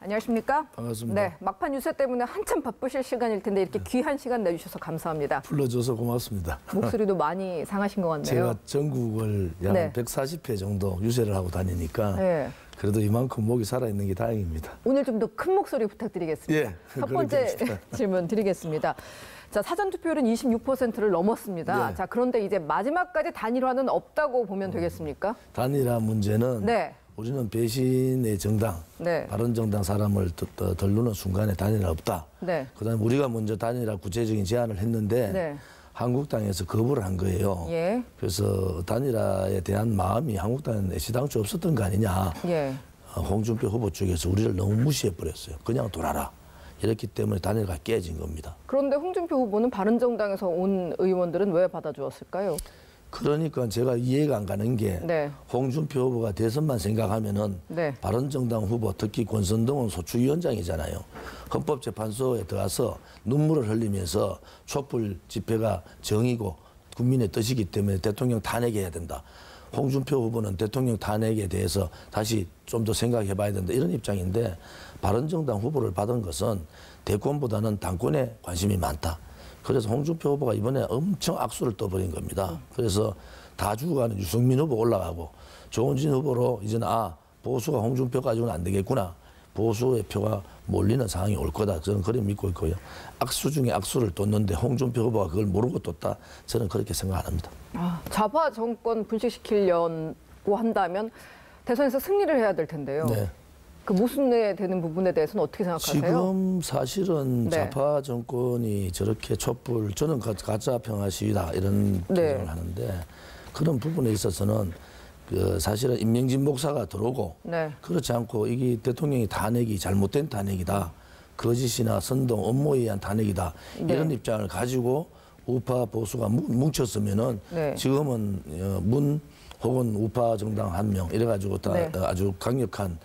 안녕하십니까? 반갑습니다. 네, 막판 유세 때문에 한참 바쁘실 시간일 텐데 이렇게 귀한 시간 내주셔서 감사합니다. 불러줘서 고맙습니다. 목소리도 많이 상하신 것 같네요. 제가 전국을 약 네. 140회 정도 유세를 하고 다니니까 네. 그래도 이만큼 목이 살아있는 게 다행입니다. 오늘 좀 더 큰 목소리 부탁드리겠습니다. 예, 첫 번째 질문 드리겠습니다. 자, 사전투표율은 26%를 넘었습니다. 네. 자, 그런데 이제 마지막까지 단일화는 없다고 보면 되겠습니까? 단일화 문제는 네. 우리는 배신의 정당, 네. 바른정당 사람을 덜누는 순간에 단일화 없다. 네. 그다음에 우리가 먼저 단일화 구체적인 제안을 했는데 네. 한국당에서 거부를 한 거예요. 예. 그래서 단일화에 대한 마음이 한국당에 시당초 없었던 거 아니냐. 예. 홍준표 후보 쪽에서 우리를 너무 무시해버렸어요. 그냥 돌아라. 이렇기 때문에 단일화가 깨진 겁니다. 그런데 홍준표 후보는 바른정당에서 온 의원들은 왜 받아주었을까요? 그러니까 제가 이해가 안 가는 게 네. 홍준표 후보가 대선만 생각하면은 네. 바른정당 후보 특히 권선동은 소추위원장이잖아요. 헌법재판소에 들어가서 눈물을 흘리면서 촛불 집회가 정의고 국민의 뜻이기 때문에 대통령 탄핵해야 된다. 홍준표 후보는 대통령 탄핵에 대해서 다시 좀 더 생각해 봐야 된다. 이런 입장인데 바른정당 후보를 받은 것은 대권보다는 당권에 관심이 많다. 그래서 홍준표 후보가 이번에 엄청 악수를 떠버린 겁니다. 그래서 다주고 가는 유승민 후보 올라가고 조원진 후보로 이제는 보수가 홍준표 가지고는 안 되겠구나. 보수의 표가 몰리는 상황이 올 거다. 저는 그렇게 믿고 있고요. 악수 중에 악수를 떴는데 홍준표 후보가 그걸 모르고 떴다. 저는 그렇게 생각 안 합니다. 좌파 정권 분식시키려고 한다면 대선에서 승리를 해야 될 텐데요. 네. 그 모순에 되는 부분에 대해서는 어떻게 생각하세요? 지금 사실은 네. 좌파 정권이 저렇게 촛불, 저는 가짜 평화 시위다 이런 네. 주장을 하는데 그런 부분에 있어서는 그 사실은 임명진 목사가 들어오고 네. 그렇지 않고 이게 대통령이 탄핵이 잘못된 탄핵이다. 거짓이나 선동, 업무에 의한 탄핵이다. 네. 이런 입장을 가지고 우파 보수가 뭉쳤으면은 네. 지금은 문 혹은 우파 정당 한 명 이래가지고 다 네. 아주 강력한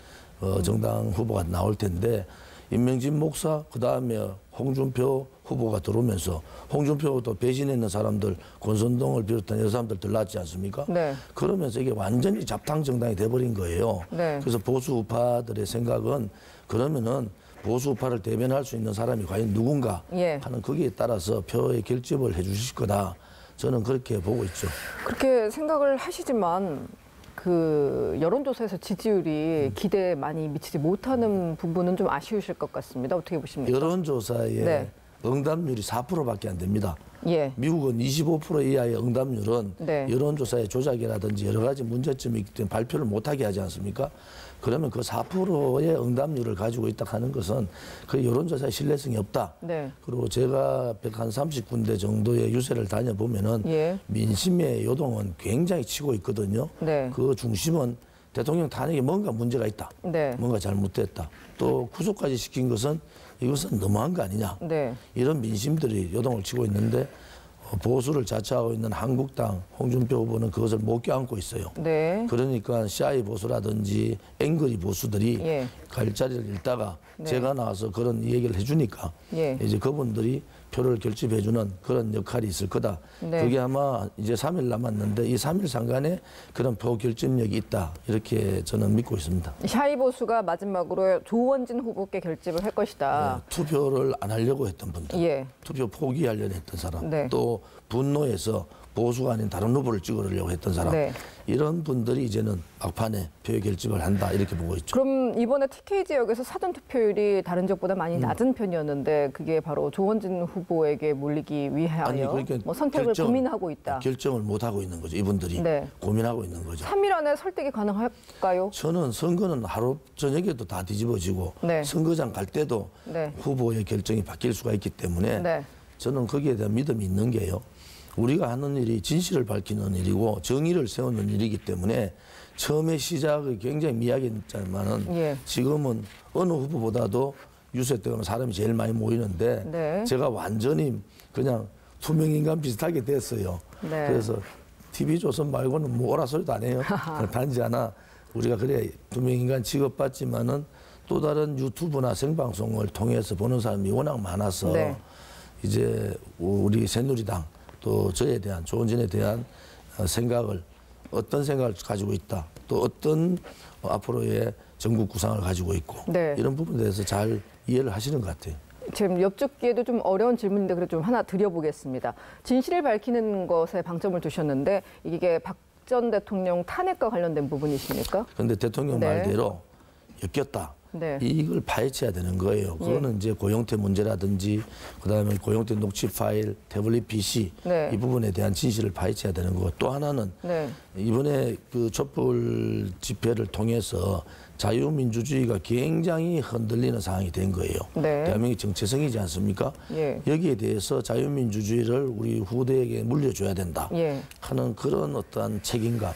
정당 후보가 나올 텐데 임명진 목사 그다음에 홍준표 후보가 들어오면서 홍준표도 배신했는 사람들 권선동을 비롯한 여러 사람들 들어왔지 않습니까? 네. 그러면서 이게 완전히 잡탕 정당이 돼버린 거예요. 네. 그래서 보수 우파들의 생각은 그러면은 보수 우파를 대변할 수 있는 사람이 과연 누군가 예. 하는 거기에 따라서 표의 결집을 해 주실 거다. 저는 그렇게 보고 있죠. 그렇게 생각을 하시지만 그 여론조사에서 지지율이 기대에 많이 미치지 못하는 부분은 좀 아쉬우실 것 같습니다. 어떻게 보십니까? 여론조사에 네. 응답률이 4%밖에 안 됩니다. 예. 미국은 25% 이하의 응답률은 네. 여론조사의 조작이라든지 여러 가지 문제점이 있기 때문에 발표를 못하게 하지 않습니까? 그러면 그 4%의 응답률을 가지고 있다 하는 것은 그 여론조사의 신뢰성이 없다. 네. 그리고 제가 130군데 정도의 유세를 다녀보면은 예. 민심의 요동은 굉장히 치고 있거든요. 네. 그 중심은 대통령 탄핵에 뭔가 문제가 있다. 네. 뭔가 잘못됐다. 또 구속까지 시킨 것은 이것은 너무한 거 아니냐. 네. 이런 민심들이 요동을 치고 있는데 보수를 자처하고 있는 한국당 홍준표 후보는 그것을 못 껴안고 있어요. 네. 그러니까 시아이 보수라든지 앵그리 보수들이 예. 갈자리를 잃다가 네. 제가 나와서 그런 얘기를 해주니까 예. 이제 그분들이 표를 결집해주는 그런 역할이 있을 거다. 네. 그게 아마 이제 3일 남았는데 이 3일 상간에 그런 표 결집력이 있다. 이렇게 저는 믿고 있습니다. 샤이 보수가 마지막으로 조원진 후보께 결집을 할 것이다. 투표를 안 하려고 했던 분들, 예. 투표 포기하려고 했던 사람, 네. 또 분노해서 보수가 아닌 다른 후보를 찍으려고 했던 사람, 네. 이런 분들이 이제는 막판에 표의 결집을 한다 이렇게 보고 있죠. 그럼 이번에 TK 지역에서 사전 투표율이 다른 지역보다 많이 낮은 편이었는데 그게 바로 조원진 후보에게 몰리기 위하여 그러니까 뭐 선택을 고민하고 있다. 결정을 못 하고 있는 거죠. 이분들이 네. 고민하고 있는 거죠. 3일 안에 설득이 가능할까요? 저는 선거는 하루 저녁에도 다 뒤집어지고 네. 선거장 갈 때도 네. 후보의 결정이 바뀔 수가 있기 때문에 네. 저는 거기에 대한 믿음이 있는 게요. 우리가 하는 일이 진실을 밝히는 일이고 정의를 세우는 일이기 때문에 처음에 시작이 굉장히 미약했지만은 예. 지금은 어느 후보보다도 유세 때 가면 사람이 제일 많이 모이는데 네. 제가 완전히 그냥 투명인간 비슷하게 됐어요. 네. 그래서 TV조선 말고는 뭐 오라 소리도 안 해요. 단지 하나 우리가 그래 투명인간 취급받지만은 또 다른 유튜브나 생방송을 통해서 보는 사람이 워낙 많아서 네. 이제 우리 새누리당 또 저에 대한 조원진에 대한 생각을 어떤 생각을 가지고 있다. 또 어떤 앞으로의 전국 구상을 가지고 있고 네. 이런 부분에 대해서 잘 이해를 하시는 것 같아요. 지금 여쭙기에도 좀 어려운 질문인데 그래도 좀 하나 드려보겠습니다. 진실을 밝히는 것에 방점을 두셨는데 이게 박 전 대통령 탄핵과 관련된 부분이십니까? 그런데 대통령 네. 말대로 엮였다. 네. 이걸 파헤쳐야 되는 거예요. 그거는 이제 고영태 문제라든지 그다음에 고영태 녹취 파일, 태블릿 PC 네. 이 부분에 대한 진실을 파헤쳐야 되는 거고 또 하나는 네. 이번에 그 촛불 집회를 통해서 자유민주주의가 굉장히 흔들리는 상황이 된 거예요. 네. 대한민국이 정체성이지 않습니까? 예. 여기에 대해서 자유민주주의를 우리 후대에게 물려줘야 된다 예. 하는 그런 어떠한 책임감,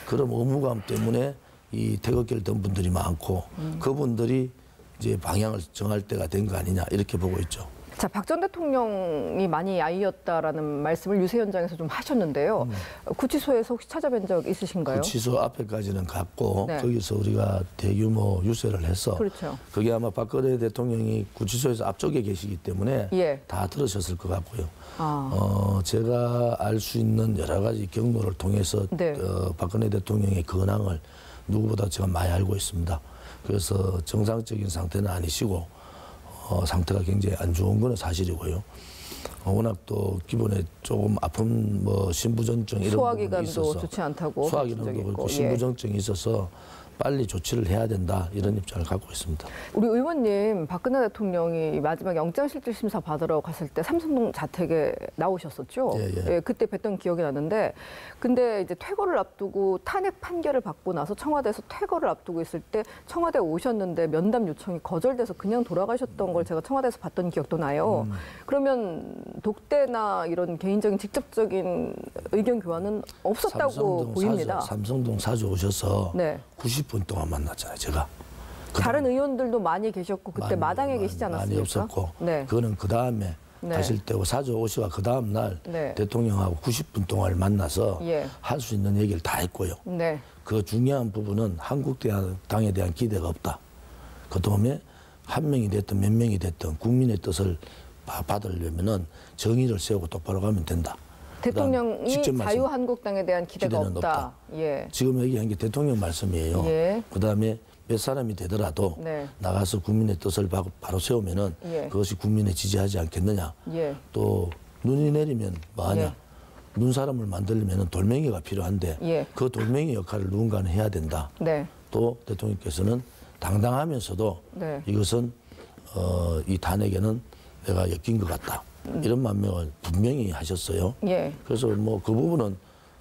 그런 의무감 때문에 이 태극기를 든 분들이 많고 그분들이 이제 방향을 정할 때가 된 거 아니냐 이렇게 보고 있죠. 자, 박 전 대통령이 많이 야이었다라는 말씀을 유세 현장에서 좀 하셨는데요. 구치소에서 혹시 찾아뵌 적 있으신가요? 구치소 앞에까지는 갔고 네. 거기서 우리가 대규모 유세를 해서 그렇죠. 그게 아마 박근혜 대통령이 구치소에서 앞쪽에 계시기 때문에 예. 다 들으셨을 것 같고요. 아. 제가 알 수 있는 여러 가지 경로를 통해서 네. 박근혜 대통령의 근황을 누구보다 제가 많이 알고 있습니다. 그래서 정상적인 상태는 아니시고 상태가 굉장히 안 좋은 건 사실이고요. 워낙 또 기본에 조금 아픈 뭐 신부전증 이런 부분이 소화기관도 있어서 좋지 않다고 소화기관도 그렇고 예. 신부전증이 있어서 빨리 조치를 해야 된다 이런 입장을 갖고 있습니다. 우리 의원님 박근혜 대통령이 마지막 영장실질심사 받으러 갔을 때 삼성동 자택에 나오셨었죠. 예, 예. 그때 뵀던 기억이 나는데 근데 이제 퇴거를 앞두고 탄핵 판결을 받고 나서 청와대에서 퇴거를 앞두고 있을 때 청와대 오셨는데 면담 요청이 거절돼서 그냥 돌아가셨던 걸 제가 청와대에서 봤던 기억도 나요. 그러면 독대나 이런 개인적인 직접적인 의견 교환은 없었다고 보입니다. 삼성동 사주 오셔서 네. 90분 동안 만났잖아요, 제가. 다른 의원들도 많이 계셨고 그때 마당에 계시지 않았습니까? 많이 없었고 네. 그거는 그 다음에 네. 가실 때고 사주 오시와 그 다음 날 네. 대통령하고 90분 동안 만나서 예. 할 수 있는 얘기를 다 했고요. 네. 그 중요한 부분은 한국당에 대한 기대가 없다. 그다음에 한 명이 됐든 몇 명이 됐든 국민의 뜻을 받으려면은 정의를 세우고 똑바로 가면 된다. 대통령이 직접 말씀- 자유한국당에 대한 기대가 기대는 없다. 예. 지금 얘기한 게 대통령 말씀이에요. 예. 그다음에 몇 사람이 되더라도 네. 나가서 국민의 뜻을 바로 세우면은 예. 그것이 국민에 지지하지 않겠느냐. 예. 또 눈이 내리면 뭐하냐. 예. 눈사람을 만들려면 돌멩이가 필요한데 예. 그 돌멩이 역할을 누군가는 해야 된다. 네. 또 대통령께서는 당당하면서도 네. 이것은 이 탄핵에는 내가 엮인 것 같다. 이런 만명을 분명히 하셨어요. 예. 그래서 뭐 그 부분은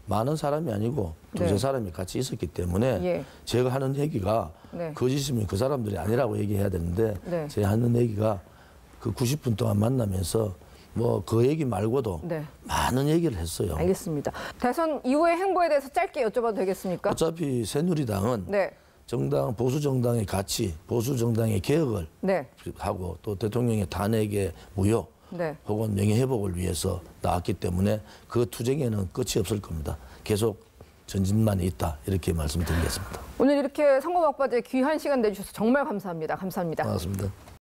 많은 사람이 아니고 두세 네. 사람이 같이 있었기 때문에 예. 제가 하는 얘기가 네. 거짓이면 그 사람들이 아니라고 얘기해야 되는데 네. 제가 하는 얘기가 그 90분 동안 만나면서 뭐 그 얘기 말고도 네. 많은 얘기를 했어요. 알겠습니다. 대선 이후의 행보에 대해서 짧게 여쭤봐도 되겠습니까? 어차피 새누리당은 네. 정당 보수 정당의 가치, 보수 정당의 개혁을 네. 하고 또 대통령의 탄핵의 무효 네. 혹은 명예회복을 위해서 나왔기 때문에 그 투쟁에는 끝이 없을 겁니다. 계속 전진만 있다 이렇게 말씀드리겠습니다. 오늘 이렇게 선거 막바지에 귀한 시간 내주셔서 정말 감사합니다. 감사합니다. 고맙습니다.